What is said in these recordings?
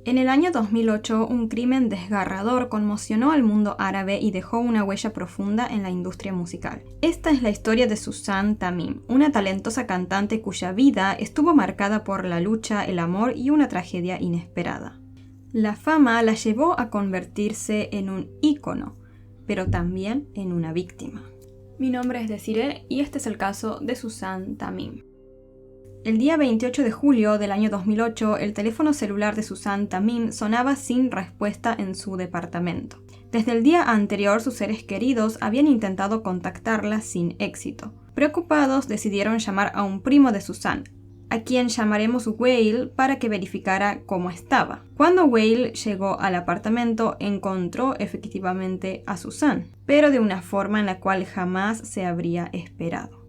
En el año 2008, un crimen desgarrador conmocionó al mundo árabe y dejó una huella profunda en la industria musical. Esta es la historia de Suzanne Tamim, una talentosa cantante cuya vida estuvo marcada por la lucha, el amor y una tragedia inesperada. La fama la llevó a convertirse en un ícono, pero también en una víctima. Mi nombre es Desiree y este es el caso de Suzanne Tamim. El día 28 de julio del año 2008, el teléfono celular de Suzanne Tamim sonaba sin respuesta en su departamento. Desde el día anterior, sus seres queridos habían intentado contactarla sin éxito. Preocupados, decidieron llamar a un primo de Suzanne, a quien llamaremos Wael, para que verificara cómo estaba. Cuando Wael llegó al apartamento, encontró efectivamente a Suzanne, pero de una forma en la cual jamás se habría esperado.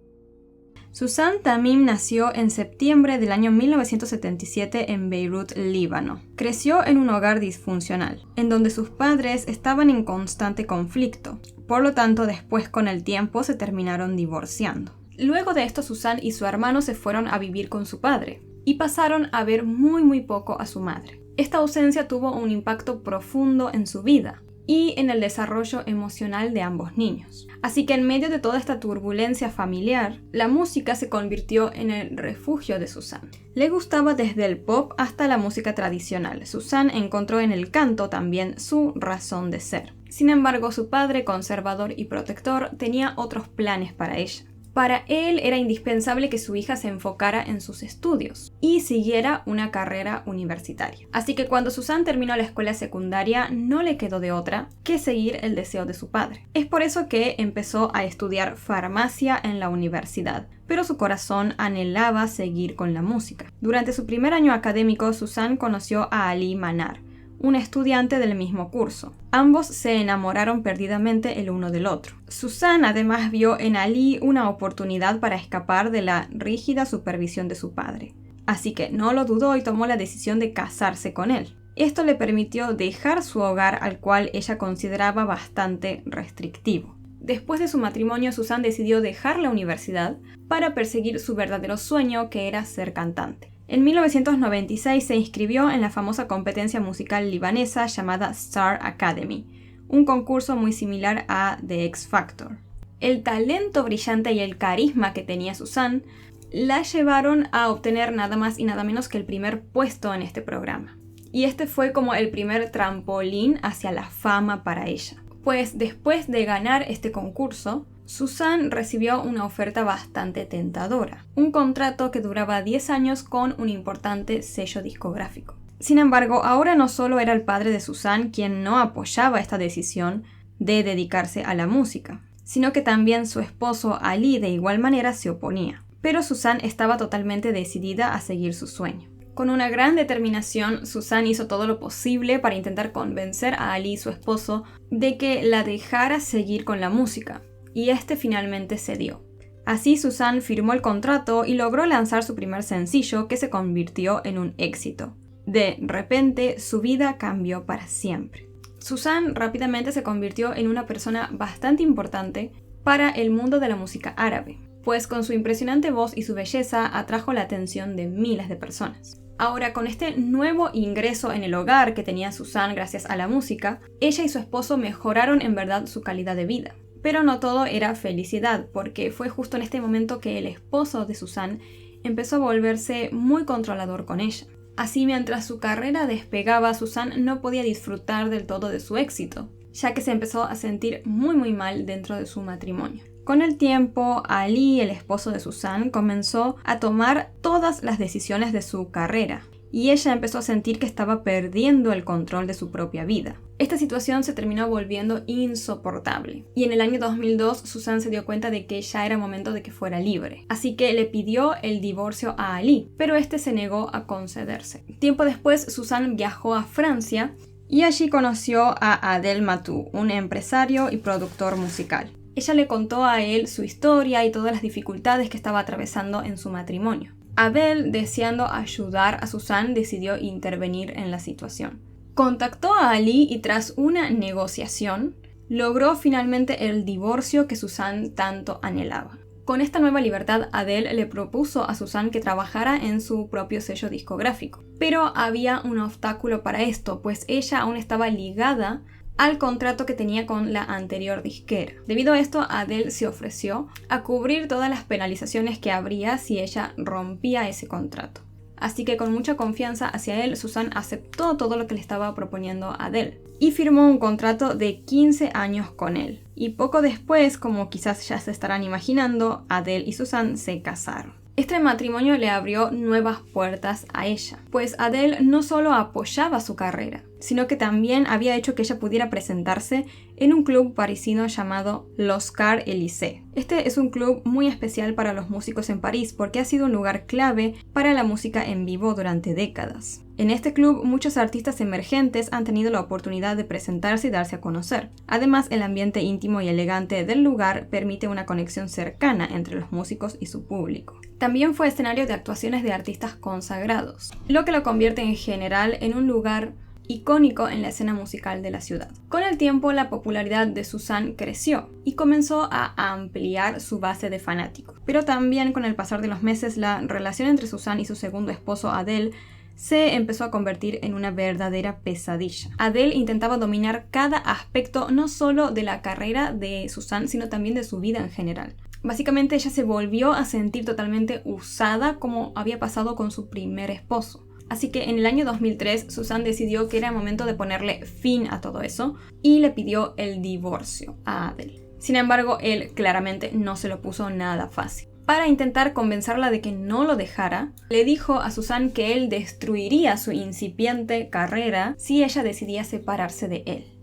Suzanne Tamim nació en septiembre del año 1977 en Beirut, Líbano. Creció en un hogar disfuncional, en donde sus padres estaban en constante conflicto. Por lo tanto, después con el tiempo se terminaron divorciando. Luego de esto, Suzanne y su hermano se fueron a vivir con su padre y pasaron a ver muy poco a su madre. Esta ausencia tuvo un impacto profundo en su vida y en el desarrollo emocional de ambos niños. Así que en medio de toda esta turbulencia familiar, la música se convirtió en el refugio de Suzanne. Le gustaba desde el pop hasta la música tradicional. Suzanne encontró en el canto también su razón de ser. Sin embargo, su padre, conservador y protector, tenía otros planes para ella. Para él era indispensable que su hija se enfocara en sus estudios y siguiera una carrera universitaria. Así que cuando Suzanne terminó la escuela secundaria, no le quedó de otra que seguir el deseo de su padre. Es por eso que empezó a estudiar farmacia en la universidad, pero su corazón anhelaba seguir con la música. Durante su primer año académico, Suzanne conoció a Ali Manar, un estudiante del mismo curso. Ambos se enamoraron perdidamente el uno del otro. Suzanne además vio en Ali una oportunidad para escapar de la rígida supervisión de su padre. Así que no lo dudó y tomó la decisión de casarse con él. Esto le permitió dejar su hogar, al cual ella consideraba bastante restrictivo. Después de su matrimonio, Suzanne decidió dejar la universidad para perseguir su verdadero sueño, que era ser cantante. En 1996 se inscribió en la famosa competencia musical libanesa llamada Star Academy, un concurso muy similar a The X Factor. El talento brillante y el carisma que tenía Suzanne la llevaron a obtener nada más y nada menos que el primer puesto en este programa. Y este fue como el primer trampolín hacia la fama para ella. Pues después de ganar este concurso, Suzanne recibió una oferta bastante tentadora, un contrato que duraba 10 años con un importante sello discográfico. Sin embargo, ahora no solo era el padre de Suzanne quien no apoyaba esta decisión de dedicarse a la música, sino que también su esposo Ali de igual manera se oponía. Pero Suzanne estaba totalmente decidida a seguir su sueño. Con una gran determinación, Suzanne hizo todo lo posible para intentar convencer a Ali, su esposo, de que la dejara seguir con la música. Y este finalmente cedió. Así Suzanne firmó el contrato y logró lanzar su primer sencillo, que se convirtió en un éxito. De repente, su vida cambió para siempre. Suzanne rápidamente se convirtió en una persona bastante importante para el mundo de la música árabe, pues con su impresionante voz y su belleza atrajo la atención de miles de personas. Ahora, con este nuevo ingreso en el hogar que tenía Suzanne gracias a la música, ella y su esposo mejoraron en verdad su calidad de vida. Pero no todo era felicidad, porque fue justo en este momento que el esposo de Suzanne empezó a volverse muy controlador con ella. Así, mientras su carrera despegaba, Suzanne no podía disfrutar del todo de su éxito, ya que se empezó a sentir muy mal dentro de su matrimonio. Con el tiempo, Ali, el esposo de Suzanne, comenzó a tomar todas las decisiones de su carrera, y ella empezó a sentir que estaba perdiendo el control de su propia vida. Esta situación se terminó volviendo insoportable, y en el año 2002 Suzanne se dio cuenta de que ya era momento de que fuera libre. Así que le pidió el divorcio a Ali, pero este se negó a concederse. Tiempo después, Suzanne viajó a Francia y allí conoció a Adel Matou, un empresario y productor musical. Ella le contó a él su historia y todas las dificultades que estaba atravesando en su matrimonio. Adel, deseando ayudar a Suzanne, decidió intervenir en la situación. Contactó a Ali y tras una negociación, logró finalmente el divorcio que Suzanne tanto anhelaba. Con esta nueva libertad, Adele le propuso a Suzanne que trabajara en su propio sello discográfico. Pero había un obstáculo para esto, pues ella aún estaba ligada al contrato que tenía con la anterior disquera. Debido a esto, Adele se ofreció a cubrir todas las penalizaciones que habría si ella rompía ese contrato. Así que con mucha confianza hacia él, Suzanne aceptó todo lo que le estaba proponiendo Adele y firmó un contrato de 15 años con él. Y poco después, como quizás ya se estarán imaginando, Adele y Suzanne se casaron. Este matrimonio le abrió nuevas puertas a ella, pues Adele no solo apoyaba su carrera, sino que también había hecho que ella pudiera presentarse en un club parisino llamado l'Oscar Élysée. Este es un club muy especial para los músicos en París porque ha sido un lugar clave para la música en vivo durante décadas. En este club, muchos artistas emergentes han tenido la oportunidad de presentarse y darse a conocer. Además, el ambiente íntimo y elegante del lugar permite una conexión cercana entre los músicos y su público. También fue escenario de actuaciones de artistas consagrados, lo que lo convierte en general en un lugar icónico en la escena musical de la ciudad. Con el tiempo, la popularidad de Suzanne creció y comenzó a ampliar su base de fanáticos. Pero también con el pasar de los meses, la relación entre Suzanne y su segundo esposo Adele se empezó a convertir en una verdadera pesadilla. Adele intentaba dominar cada aspecto no solo de la carrera de Suzanne, sino también de su vida en general. Básicamente ella se volvió a sentir totalmente usada como había pasado con su primer esposo. Así que en el año 2003 Suzanne decidió que era momento de ponerle fin a todo eso y le pidió el divorcio a Adele. Sin embargo, él claramente no se lo puso nada fácil. Para intentar convencerla de que no lo dejara, le dijo a Suzanne que él destruiría su incipiente carrera si ella decidía separarse de él.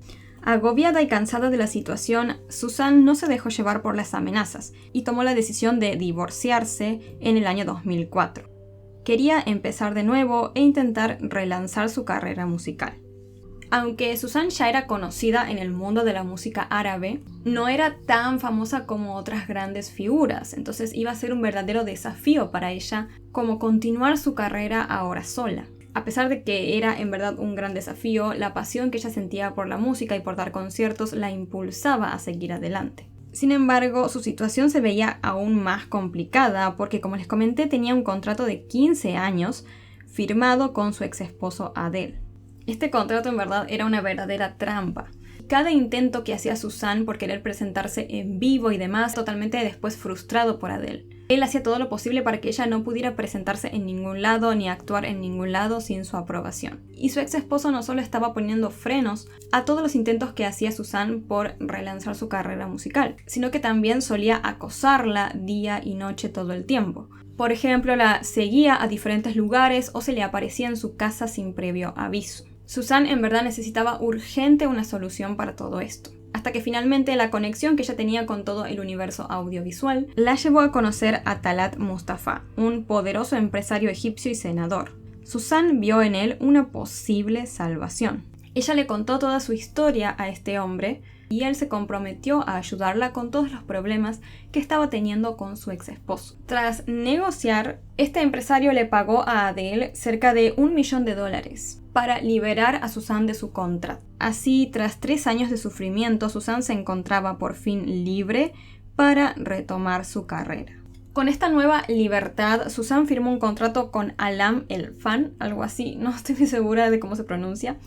Agobiada y cansada de la situación, Suzanne no se dejó llevar por las amenazas y tomó la decisión de divorciarse en el año 2004. Quería empezar de nuevo e intentar relanzar su carrera musical. Aunque Suzanne ya era conocida en el mundo de la música árabe, no era tan famosa como otras grandes figuras, entonces iba a ser un verdadero desafío para ella como continuar su carrera ahora sola. A pesar de que era en verdad un gran desafío, la pasión que ella sentía por la música y por dar conciertos la impulsaba a seguir adelante. Sin embargo, su situación se veía aún más complicada porque, como les comenté, tenía un contrato de 15 años firmado con su ex esposo Adele. Este contrato en verdad era una verdadera trampa. Cada intento que hacía Suzanne por querer presentarse en vivo y demás, totalmente después frustrado por Adele. Él hacía todo lo posible para que ella no pudiera presentarse en ningún lado ni actuar en ningún lado sin su aprobación. Y su ex esposo no solo estaba poniendo frenos a todos los intentos que hacía Suzanne por relanzar su carrera musical, sino que también solía acosarla día y noche todo el tiempo. Por ejemplo, la seguía a diferentes lugares o se le aparecía en su casa sin previo aviso. Suzanne en verdad necesitaba urgente una solución para todo esto, hasta que finalmente la conexión que ella tenía con todo el universo audiovisual la llevó a conocer a Talat Mustafa, un poderoso empresario egipcio y senador. Suzanne vio en él una posible salvación. Ella le contó toda su historia a este hombre y él se comprometió a ayudarla con todos los problemas que estaba teniendo con su ex esposo. Tras negociar, este empresario le pagó a Adele cerca de $1 millón para liberar a Suzanne de su contrato. Así, tras 3 años de sufrimiento, Suzanne se encontraba por fin libre para retomar su carrera. Con esta nueva libertad, Suzanne firmó un contrato con Alam El Fan, algo así, no estoy muy segura de cómo se pronuncia,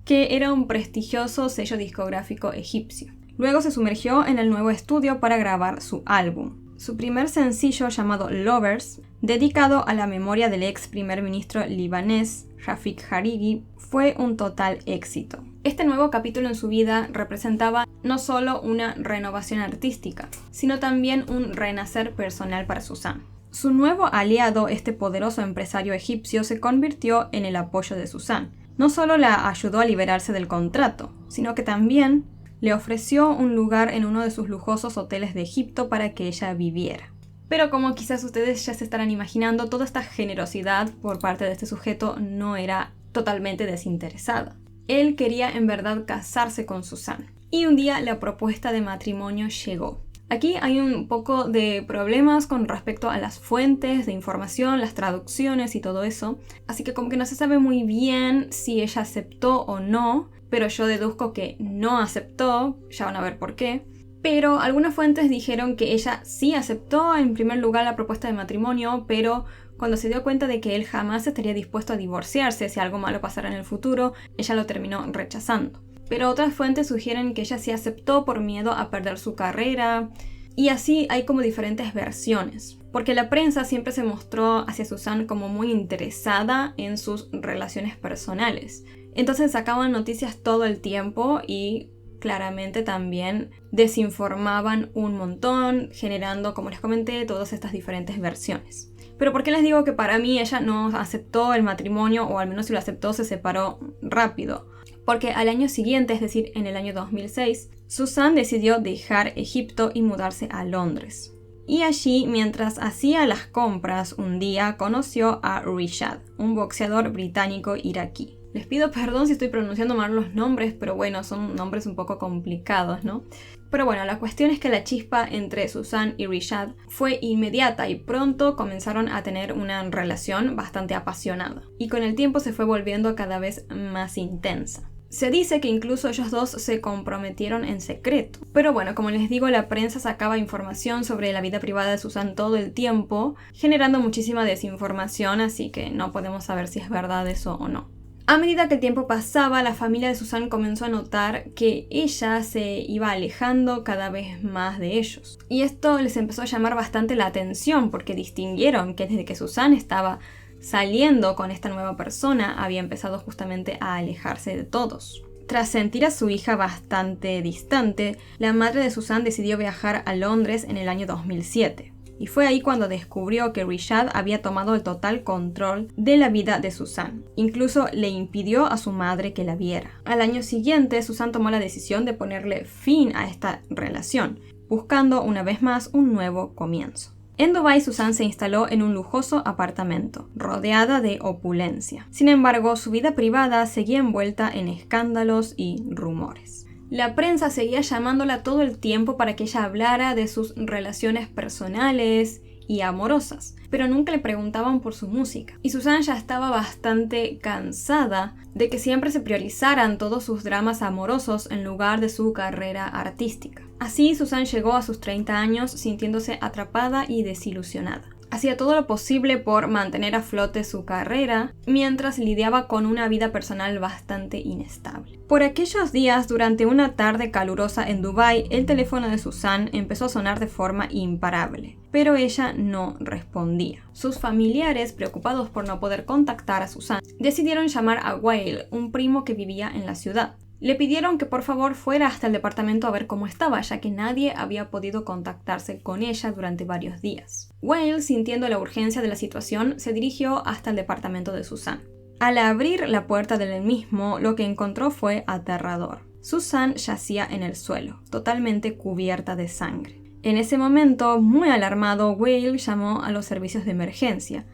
que era un prestigioso sello discográfico egipcio. Luego se sumergió en el nuevo estudio para grabar su álbum. Su primer sencillo, llamado Lovers, dedicado a la memoria del ex primer ministro libanés Rafik Hariri, fue un total éxito. Este nuevo capítulo en su vida representaba no solo una renovación artística, sino también un renacer personal para Suzanne. Su nuevo aliado, este poderoso empresario egipcio, se convirtió en el apoyo de Suzanne. No solo la ayudó a liberarse del contrato, sino que también le ofreció un lugar en uno de sus lujosos hoteles de Egipto para que ella viviera. Pero como quizás ustedes ya se estarán imaginando, toda esta generosidad por parte de este sujeto no era totalmente desinteresada. Él quería en verdad casarse con Suzanne. Y un día la propuesta de matrimonio llegó. Aquí hay un poco de problemas con respecto a las fuentes de información, las traducciones y todo eso. Así que como que no se sabe muy bien si ella aceptó o no, pero yo deduzco que no aceptó, ya van a ver por qué. Pero algunas fuentes dijeron que ella sí aceptó en primer lugar la propuesta de matrimonio, pero cuando se dio cuenta de que él jamás estaría dispuesto a divorciarse si algo malo pasara en el futuro, ella lo terminó rechazando. Pero otras fuentes sugieren que ella sí aceptó por miedo a perder su carrera, y así hay como diferentes versiones. Porque la prensa siempre se mostró hacia Susan como muy interesada en sus relaciones personales. Entonces sacaban noticias todo el tiempo y claramente también desinformaban un montón, generando, como les comenté, todas estas diferentes versiones. Pero ¿por qué les digo que para mí ella no aceptó el matrimonio, o al menos si lo aceptó se separó rápido? Porque al año siguiente, es decir, en el año 2006, Susan decidió dejar Egipto y mudarse a Londres. Y allí, mientras hacía las compras, un día conoció a Rishad, un boxeador británico iraquí. Les pido perdón si estoy pronunciando mal los nombres, pero bueno, son nombres un poco complicados, ¿no? Pero bueno, la cuestión es que la chispa entre Susan y Rishad fue inmediata y pronto comenzaron a tener una relación bastante apasionada. Y con el tiempo se fue volviendo cada vez más intensa. Se dice que incluso ellos dos se comprometieron en secreto. Pero bueno, como les digo, la prensa sacaba información sobre la vida privada de Susan todo el tiempo, generando muchísima desinformación, así que no podemos saber si es verdad eso o no. A medida que el tiempo pasaba, la familia de Susan comenzó a notar que ella se iba alejando cada vez más de ellos. Y esto les empezó a llamar bastante la atención porque distinguieron que desde que Susan estaba saliendo con esta nueva persona, había empezado justamente a alejarse de todos. Tras sentir a su hija bastante distante, la madre de Susan decidió viajar a Londres en el año 2007. Y fue ahí cuando descubrió que Rishad había tomado el total control de la vida de Susan. Incluso le impidió a su madre que la viera. Al año siguiente, Susan tomó la decisión de ponerle fin a esta relación, buscando una vez más un nuevo comienzo. En Dubái, Susan se instaló en un lujoso apartamento, rodeada de opulencia. Sin embargo, su vida privada seguía envuelta en escándalos y rumores. La prensa seguía llamándola todo el tiempo para que ella hablara de sus relaciones personales y amorosas, pero nunca le preguntaban por su música. Y Susan ya estaba bastante cansada de que siempre se priorizaran todos sus dramas amorosos en lugar de su carrera artística. Así, Susan llegó a sus 30 años sintiéndose atrapada y desilusionada. Hacía todo lo posible por mantener a flote su carrera, mientras lidiaba con una vida personal bastante inestable. Por aquellos días, durante una tarde calurosa en Dubái, el teléfono de Susan empezó a sonar de forma imparable, pero ella no respondía. Sus familiares, preocupados por no poder contactar a Susan, decidieron llamar a Wael, un primo que vivía en la ciudad. Le pidieron que por favor fuera hasta el departamento a ver cómo estaba, ya que nadie había podido contactarse con ella durante varios días. Wael, sintiendo la urgencia de la situación, se dirigió hasta el departamento de Susan. Al abrir la puerta del mismo, lo que encontró fue aterrador. Susan yacía en el suelo, totalmente cubierta de sangre. En ese momento, muy alarmado, Wael llamó a los servicios de emergencia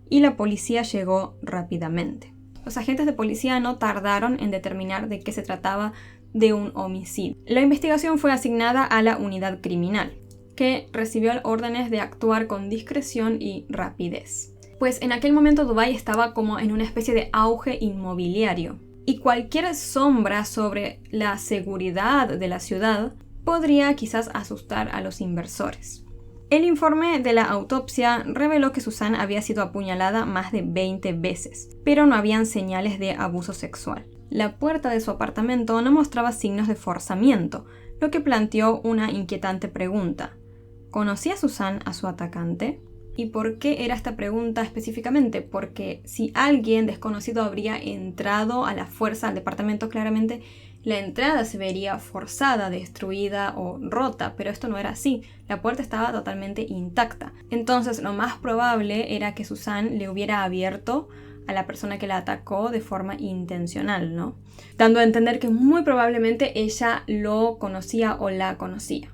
y la policía llegó rápidamente. Los agentes de policía no tardaron en determinar de qué se trataba de un homicidio. La investigación fue asignada a la unidad criminal, que recibió órdenes de actuar con discreción y rapidez. Pues en aquel momento Dubái estaba como en una especie de auge inmobiliario, y cualquier sombra sobre la seguridad de la ciudad podría quizás asustar a los inversores. El informe de la autopsia reveló que Susan había sido apuñalada más de 20 veces, pero no habían señales de abuso sexual. La puerta de su apartamento no mostraba signos de forzamiento, lo que planteó una inquietante pregunta. ¿Conocía Susan a su atacante? ¿Y por qué era esta pregunta específicamente? Porque si alguien desconocido habría entrado a la fuerza al departamento, claramente la entrada se vería forzada, destruida o rota, pero esto no era así. La puerta estaba totalmente intacta. Entonces, lo más probable era que Susan le hubiera abierto a la persona que la atacó de forma intencional, ¿no? Dando a entender que muy probablemente ella lo conocía o la conocía.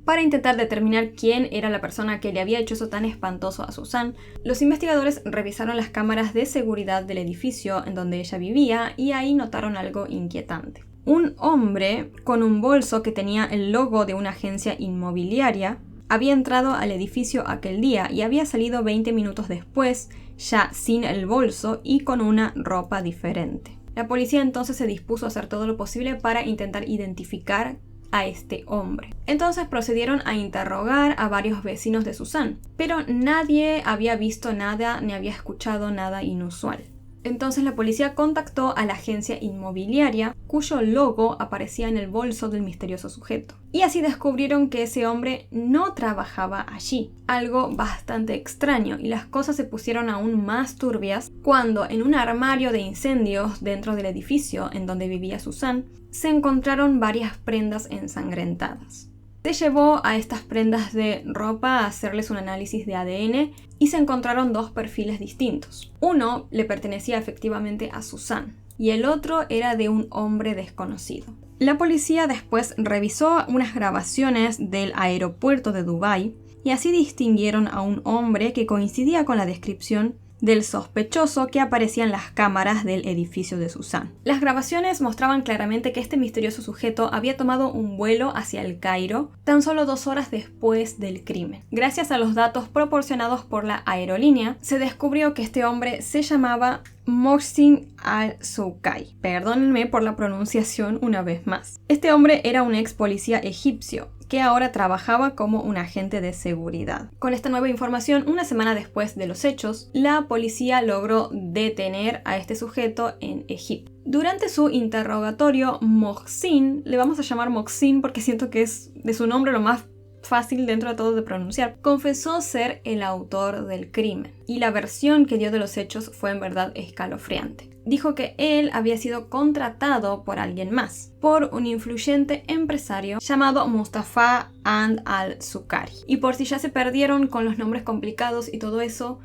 Para intentar determinar quién era la persona que le había hecho eso tan espantoso a Susan, los investigadores revisaron las cámaras de seguridad del edificio en donde ella vivía y ahí notaron algo inquietante. Un hombre con un bolso que tenía el logo de una agencia inmobiliaria había entrado al edificio aquel día y había salido 20 minutos después, ya sin el bolso y con una ropa diferente. La policía entonces se dispuso a hacer todo lo posible para intentar identificar a este hombre. Entonces procedieron a interrogar a varios vecinos de Susan, pero nadie había visto nada ni había escuchado nada inusual. Entonces la policía contactó a la agencia inmobiliaria cuyo logo aparecía en el bolso del misterioso sujeto. Y así descubrieron que ese hombre no trabajaba allí, algo bastante extraño, y las cosas se pusieron aún más turbias cuando en un armario de incendios dentro del edificio en donde vivía Susan se encontraron varias prendas ensangrentadas. Se llevó a estas prendas de ropa a hacerles un análisis de ADN y se encontraron dos perfiles distintos. Uno le pertenecía efectivamente a Susan y el otro era de un hombre desconocido. La policía después revisó unas grabaciones del aeropuerto de Dubái y así distinguieron a un hombre que coincidía con la descripción del sospechoso que aparecía en las cámaras del edificio de Susan. Las grabaciones mostraban claramente que este misterioso sujeto había tomado un vuelo hacia El Cairo tan solo 2 horas después del crimen. Gracias a los datos proporcionados por la aerolínea, se descubrió que este hombre se llamaba Mohsin al-Soukai. Perdónenme por la pronunciación una vez más. Este hombre era un ex policía egipcio que ahora trabajaba como un agente de seguridad. Con esta nueva información, una semana después de los hechos, la policía logró detener a este sujeto en Egipto. Durante su interrogatorio, Mohsin, le vamos a llamar Mohsin porque siento que es de su nombre lo más fácil dentro de todo de pronunciar, confesó ser el autor del crimen. Y la versión que dio de los hechos fue en verdad escalofriante. Dijo que él había sido contratado por alguien más, por un influyente empresario llamado Mustafa And al-Sukari. Y por si ya se perdieron con los nombres complicados y todo eso,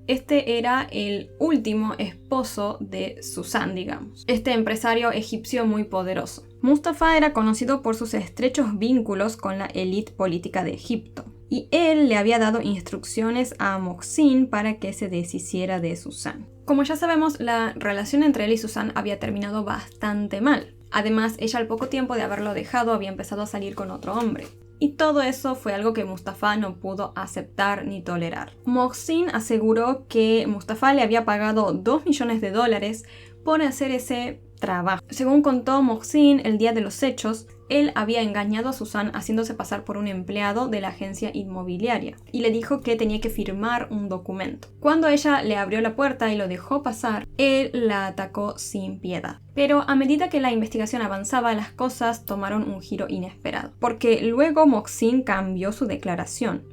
este era el último esposo de Susan, digamos. Este empresario egipcio muy poderoso. Mustafa era conocido por sus estrechos vínculos con la élite política de Egipto. Y él le había dado instrucciones a Mohsin para que se deshiciera de Susan. Como ya sabemos, la relación entre él y Susan había terminado bastante mal. Además, ella al poco tiempo de haberlo dejado había empezado a salir con otro hombre. Y todo eso fue algo que Mustafa no pudo aceptar ni tolerar. Mohsin aseguró que Mustafa le había pagado $2 millones por hacer ese trabajo. Según contó Mohsin, el día de los hechos, él había engañado a Susan haciéndose pasar por un empleado de la agencia inmobiliaria y le dijo que tenía que firmar un documento. Cuando ella le abrió la puerta y lo dejó pasar, él la atacó sin piedad. Pero a medida que la investigación avanzaba, las cosas tomaron un giro inesperado, porque luego Mohsin cambió su declaración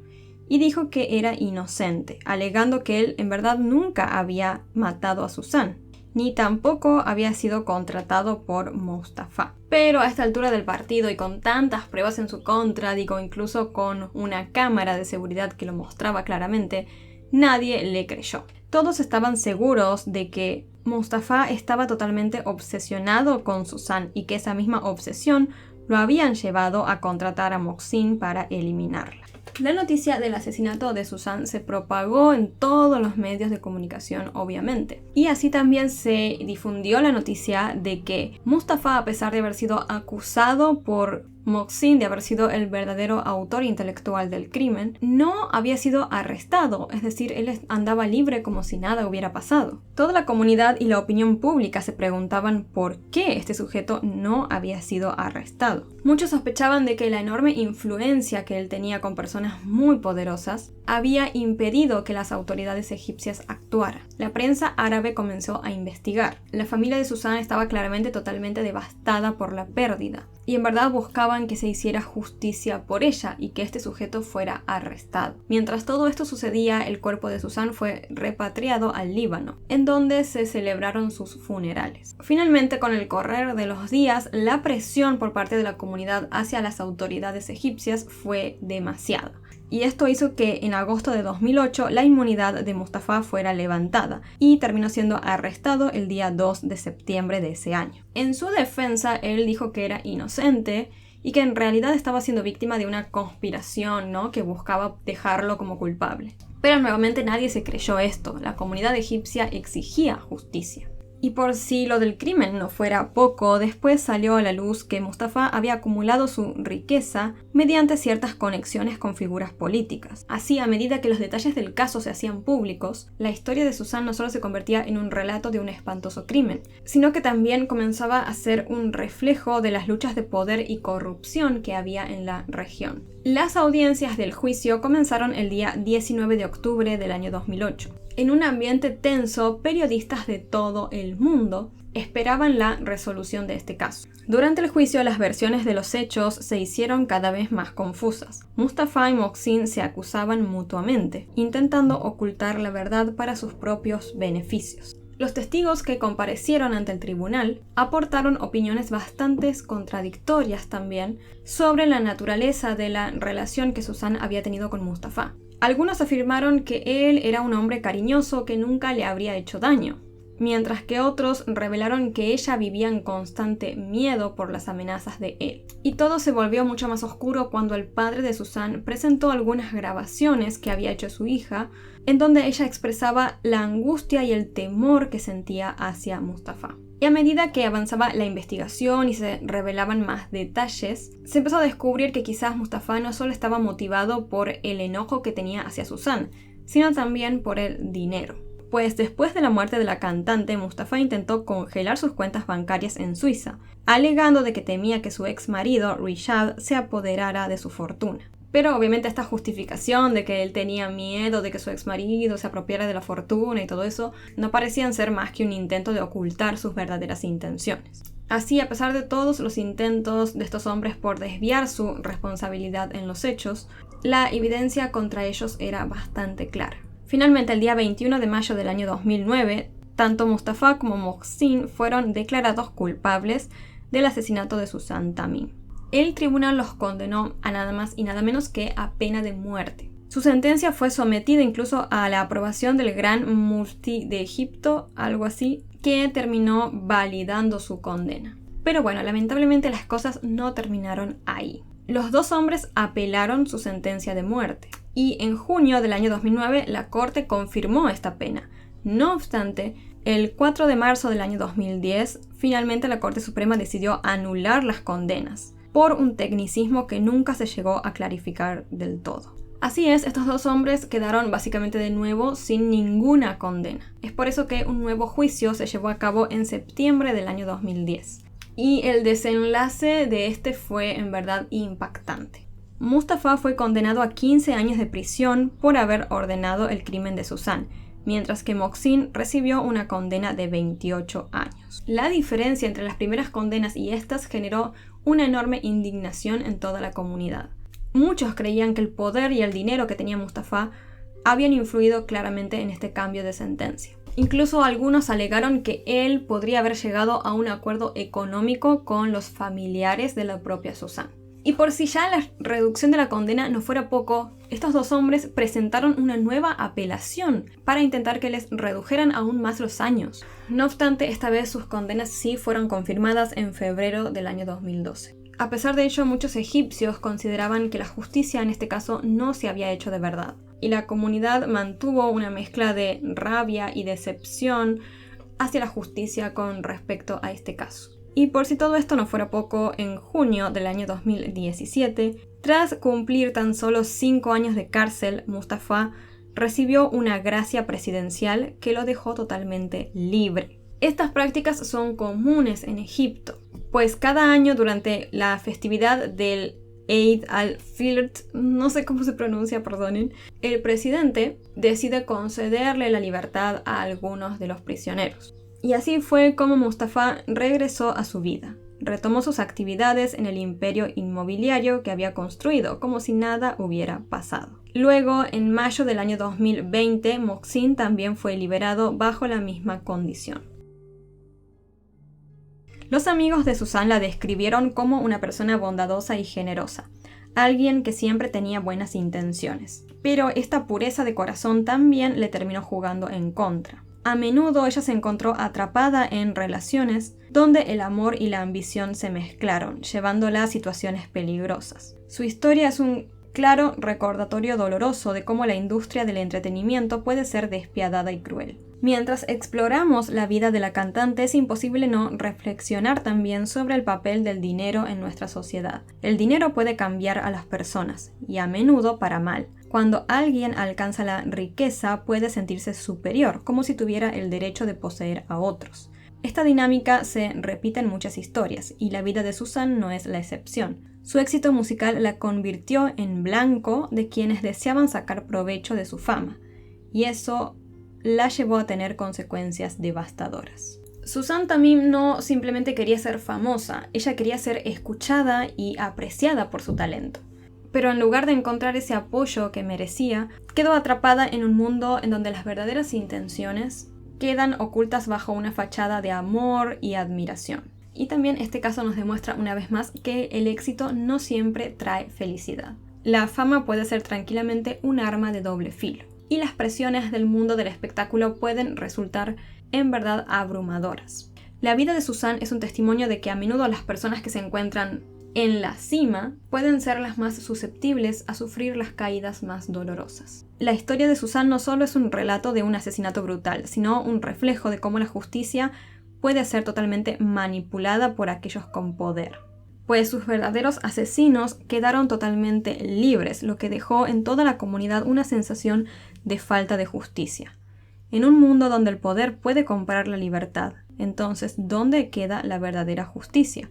y dijo que era inocente, alegando que él en verdad nunca había matado a Susan, ni tampoco había sido contratado por Mustafa. Pero a esta altura del partido y con tantas pruebas en su contra, digo incluso con una cámara de seguridad que lo mostraba claramente, nadie le creyó. Todos estaban seguros de que Mustafa estaba totalmente obsesionado con Susan y que esa misma obsesión lo habían llevado a contratar a Mohsin para eliminarla. La noticia del asesinato de Susan se propagó en todos los medios de comunicación, obviamente. Y así también se difundió la noticia de que Mustafa, a pesar de haber sido acusado por Mohsin de haber sido el verdadero autor intelectual del crimen, no había sido arrestado, es decir, él andaba libre como si nada hubiera pasado. Toda la comunidad y la opinión pública se preguntaban por qué este sujeto no había sido arrestado. Muchos sospechaban de que la enorme influencia que él tenía con personas muy poderosas había impedido que las autoridades egipcias actuaran. La prensa árabe comenzó a investigar. La familia de Susan estaba claramente totalmente devastada por la pérdida y en verdad buscaban que se hiciera justicia por ella y que este sujeto fuera arrestado. Mientras todo esto sucedía, el cuerpo de Susan fue repatriado al Líbano, en donde se celebraron sus funerales. Finalmente, con el correr de los días, la presión por parte de la comunidad hacia las autoridades egipcias fue demasiada. Y esto hizo que en agosto de 2008 la inmunidad de Mustafa fuera levantada y terminó siendo arrestado el día 2 de septiembre de ese año. En su defensa, él dijo que era inocente y que en realidad estaba siendo víctima de una conspiración, ¿no?, que buscaba dejarlo como culpable. Pero nuevamente nadie se creyó esto. La comunidad egipcia exigía justicia. Y por si lo del crimen no fuera poco, después salió a la luz que Mustafa había acumulado su riqueza mediante ciertas conexiones con figuras políticas. Así, a medida que los detalles del caso se hacían públicos, la historia de Suzanne no solo se convertía en un relato de un espantoso crimen, sino que también comenzaba a ser un reflejo de las luchas de poder y corrupción que había en la región. Las audiencias del juicio comenzaron el día 19 de octubre del año 2008. En un ambiente tenso, periodistas de todo el mundo esperaban la resolución de este caso. Durante el juicio, las versiones de los hechos se hicieron cada vez más confusas. Mustafa y Mohsin se acusaban mutuamente, intentando ocultar la verdad para sus propios beneficios. Los testigos que comparecieron ante el tribunal aportaron opiniones bastante contradictorias también sobre la naturaleza de la relación que Suzanne había tenido con Mustafa. Algunos afirmaron que él era un hombre cariñoso que nunca le habría hecho daño, mientras que otros revelaron que ella vivía en constante miedo por las amenazas de él. Y todo se volvió mucho más oscuro cuando el padre de Suzanne presentó algunas grabaciones que había hecho su hija, en donde ella expresaba la angustia y el temor que sentía hacia Mustafa. Y a medida que avanzaba la investigación y se revelaban más detalles, se empezó a descubrir que quizás Mustafa no solo estaba motivado por el enojo que tenía hacia Suzanne, sino también por el dinero. Pues después de la muerte de la cantante, Mustafa intentó congelar sus cuentas bancarias en Suiza, alegando de que temía que su ex marido, Rishad, se apoderara de su fortuna. Pero obviamente esta justificación de que él tenía miedo de que su ex marido se apropiara de la fortuna y todo eso, no parecían ser más que un intento de ocultar sus verdaderas intenciones. Así, a pesar de todos los intentos de estos hombres por desviar su responsabilidad en los hechos, la evidencia contra ellos era bastante clara. Finalmente, el día 21 de mayo del año 2009, tanto Mustafa como Mohsin fueron declarados culpables del asesinato de Suzanne Tamim. El tribunal los condenó a nada más y nada menos que a pena de muerte. Su sentencia fue sometida incluso a la aprobación del Gran Mufti de Egipto, algo así, que terminó validando su condena. Pero bueno, lamentablemente las cosas no terminaron ahí. Los dos hombres apelaron su sentencia de muerte y en junio del año 2009 la corte confirmó esta pena. No obstante, el 4 de marzo del año 2010, finalmente la Corte Suprema decidió anular las condenas por un tecnicismo que nunca se llegó a clarificar del todo. Así es, estos dos hombres quedaron básicamente de nuevo sin ninguna condena. Es por eso que un nuevo juicio se llevó a cabo en septiembre del año 2010. Y el desenlace de este fue en verdad impactante. Mustafa fue condenado a 15 años de prisión por haber ordenado el crimen de Suzanne, mientras que Mohsin recibió una condena de 28 años. La diferencia entre las primeras condenas y estas generó una enorme indignación en toda la comunidad. Muchos creían que el poder y el dinero que tenía Mustafa habían influido claramente en este cambio de sentencia. Incluso algunos alegaron que él podría haber llegado a un acuerdo económico con los familiares de la propia Suzanne. Y por si ya la reducción de la condena no fuera poco, estos dos hombres presentaron una nueva apelación para intentar que les redujeran aún más los años. No obstante, esta vez sus condenas sí fueron confirmadas en febrero del año 2012. A pesar de ello, muchos egipcios consideraban que la justicia en este caso no se había hecho de verdad, y la comunidad mantuvo una mezcla de rabia y decepción hacia la justicia con respecto a este caso. Y por si todo esto no fuera poco, en junio del año 2017, tras cumplir tan solo 5 años de cárcel, Mustafa recibió una gracia presidencial que lo dejó totalmente libre. Estas prácticas son comunes en Egipto, pues cada año durante la festividad del Eid al-Fitr, no sé cómo se pronuncia, perdonen, el presidente decide concederle la libertad a algunos de los prisioneros. Y así fue como Mustafa regresó a su vida. Retomó sus actividades en el imperio inmobiliario que había construido, como si nada hubiera pasado. Luego, en mayo del año 2020, Mohsin también fue liberado bajo la misma condición. Los amigos de Suzanne la describieron como una persona bondadosa y generosa, alguien que siempre tenía buenas intenciones. Pero esta pureza de corazón también le terminó jugando en contra. A menudo ella se encontró atrapada en relaciones donde el amor y la ambición se mezclaron, llevándola a situaciones peligrosas. Su historia es un claro recordatorio doloroso de cómo la industria del entretenimiento puede ser despiadada y cruel. Mientras exploramos la vida de la cantante, es imposible no reflexionar también sobre el papel del dinero en nuestra sociedad. El dinero puede cambiar a las personas, y a menudo para mal. Cuando alguien alcanza la riqueza, puede sentirse superior, como si tuviera el derecho de poseer a otros. Esta dinámica se repite en muchas historias, y la vida de Susan no es la excepción. Su éxito musical la convirtió en blanco de quienes deseaban sacar provecho de su fama, y eso la llevó a tener consecuencias devastadoras. Susan Tamim no simplemente quería ser famosa, ella quería ser escuchada y apreciada por su talento. Pero en lugar de encontrar ese apoyo que merecía, quedó atrapada en un mundo en donde las verdaderas intenciones quedan ocultas bajo una fachada de amor y admiración. Y también este caso nos demuestra una vez más que el éxito no siempre trae felicidad. La fama puede ser tranquilamente un arma de doble filo. Y las presiones del mundo del espectáculo pueden resultar en verdad abrumadoras. La vida de Susan es un testimonio de que a menudo las personas que se encuentran en la cima pueden ser las más susceptibles a sufrir las caídas más dolorosas. La historia de Susan no solo es un relato de un asesinato brutal, sino un reflejo de cómo la justicia puede ser totalmente manipulada por aquellos con poder. Pues sus verdaderos asesinos quedaron totalmente libres, lo que dejó en toda la comunidad una sensación de falta de justicia. En un mundo donde el poder puede comprar la libertad, entonces, ¿dónde queda la verdadera justicia?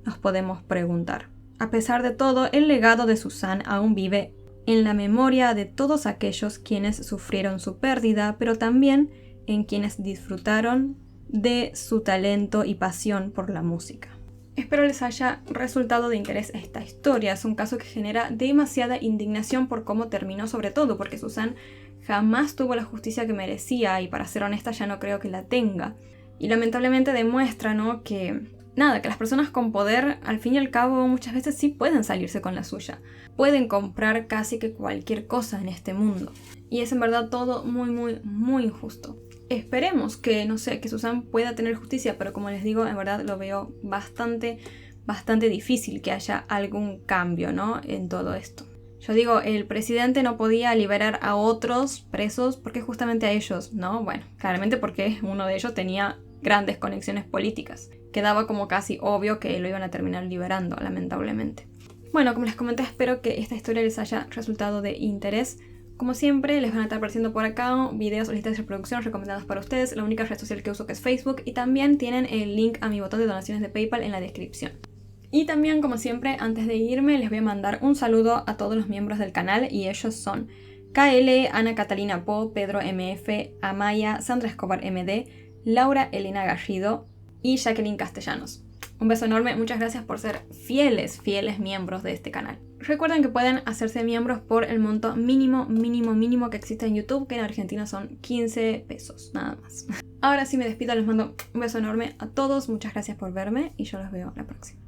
Nos podemos preguntar. A pesar de todo, el legado de Susan aún vive en la memoria de todos aquellos quienes sufrieron su pérdida, pero también en quienes disfrutaron de su talento y pasión por la música. Espero les haya resultado de interés esta historia. Es un caso que genera demasiada indignación por cómo terminó, sobre todo porque Susan jamás tuvo la justicia que merecía y, para ser honesta, ya no creo que la tenga. Y lamentablemente demuestra, ¿no?, que las personas con poder, al fin y al cabo, muchas veces sí pueden salirse con la suya. Pueden comprar casi que cualquier cosa en este mundo. Y es en verdad todo muy, muy, muy injusto. Esperemos que Susan pueda tener justicia, pero como les digo, en verdad lo veo bastante difícil que haya algún cambio, ¿no?, en todo esto. Yo digo, el presidente no podía liberar a otros presos porque justamente a ellos, ¿no? Bueno, claramente porque uno de ellos tenía grandes conexiones políticas. Quedaba como casi obvio que lo iban a terminar liberando, lamentablemente. Bueno, como les comenté, espero que esta historia les haya resultado de interés. Como siempre, les van a estar apareciendo por acá videos o listas de reproducción recomendados para ustedes. La única red social que uso que es Facebook. Y también tienen el link a mi botón de donaciones de PayPal en la descripción. Y también, como siempre, antes de irme, les voy a mandar un saludo a todos los miembros del canal. Y ellos son KL, Ana Catalina Po, Pedro MF, Amaya, Sandra Escobar MD, Laura Elena Garrido y Jacqueline Castellanos. Un beso enorme, muchas gracias por ser fieles miembros de este canal. Recuerden que pueden hacerse miembros por el monto mínimo que existe en YouTube, que en Argentina son 15 pesos, nada más. Ahora sí me despido, les mando un beso enorme a todos, muchas gracias por verme y yo los veo la próxima.